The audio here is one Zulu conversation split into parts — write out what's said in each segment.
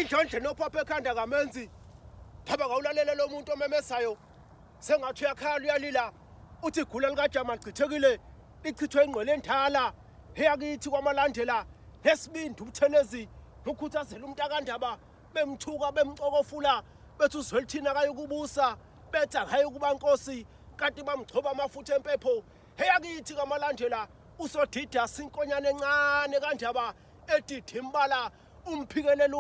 idlondle nophapha ekhanda kamenzi thaba kawulalela lo muntu omemesayo sengathi uyakhala uyalila uthi igula likaJama lichithekile lichithwe ingqwele endala eyakithi kwamalandela lesibindi ubuthelezi ukukhuthazela umntakandaba bemthuka bemcokofula bethi uzwelithina kaye kubusa bethi akaye kuba nkosi kanti bamgcoba amafutha empepho eyakithi kwamalandela usodida sinkonyane encane kanjaba edidimbala umphikeleli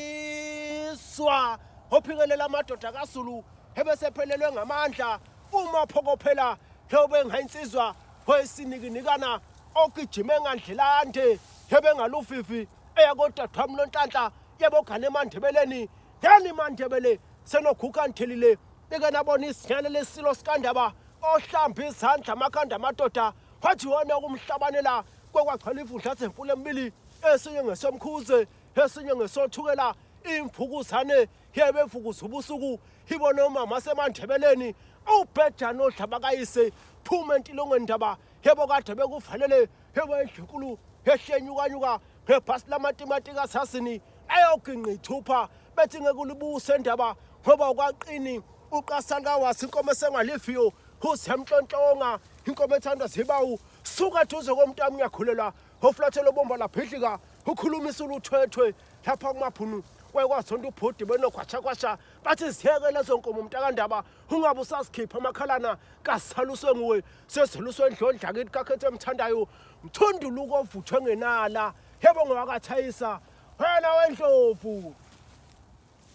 wensizwa ophikelela amadoda kaZulu ebesephelelwe ngamandla uma phokophela lobe ngayinsizwa wesinikinikana ogijime ngandlelande ebengalufifi eyakodadwami noNhlanhla yebogane eMandebeleni yani Mandebele senoguga nthelile beke nabona isinyane lesilo sikandaba ohlamba izandla amakhanda amadoda wathi wona ukumhlabanela kwakwaxhala ifudla semfule emibili esinye ngesomkhuze esinye ngesothukela imvukuzane yebevukuza ubusuku ibona umama seMandebeleni ubhedana odlaba kayise phuma entilongweni ndaba yebo kade bekufanele yebo edlunkulu ehlenyukanyuka ngebhasi lamatimatika sasini ayoginqa ithupha bethi ngekulibuse ndaba ngoba kwaqini uqasana kawasi inkomo esengalifiyo usemnhlonhlonga inkomo ethandwa zibawu suka duze komntamu uyakhulelwa oflathelo bomba laphidlika ukhulumisa uluthwethwe lapha kumaphunu kwayikwazonto ubhodi benogwatshakwasha bathi ziyeke lezo nkomo umntakandaba ungabe usasikhipha amakhalana kasaluswe nguwe seziluswe endlondla kithi kakhethe emthandayo mthunduluko ovuthwe ngenala yebo ngowakathayisa wena wendlovu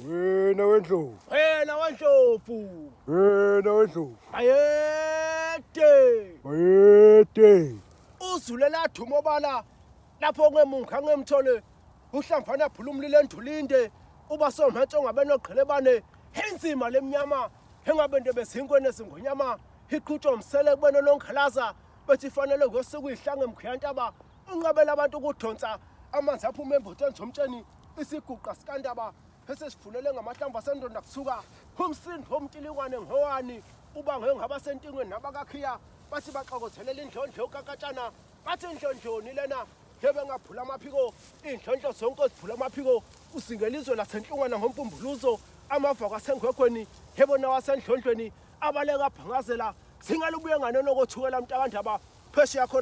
Wena wendlovu. wena wendlovu Wena wendlovu. ayede Ayede. uzulela thumobala lapho ngemunga ngemthole uhlamvana phula umlilo endulinde uba somphetho ngabe noqhelebane enzima lemnyama engabe into besinkweni esingonyama iqhutshwa umsele kubona lonkhalaza bethi fanele ngosuku ihlange emkhuyantaba unqabela abantu ukudonsa amanzi aphuma emboteni zomtsheni isiguqa sikandaba esesivulele ngamahlamvu asendonda kusuka umsindo womtilikwane ngowani ubange ngabasentingweni nabakakhiya bathi baxokothelela indlondlo yokakatshana bathi indlondloni lena yebe ngaphula amaphiko indlondlo zonke ziphula amaphiko usingelizwe lasenhlungwana ngompumbuluzo amavaka asengwegweni yebona wasendlondlweni abaleka bhangazela singalubuye nganeno kothukela umntakandaba pheshe yakho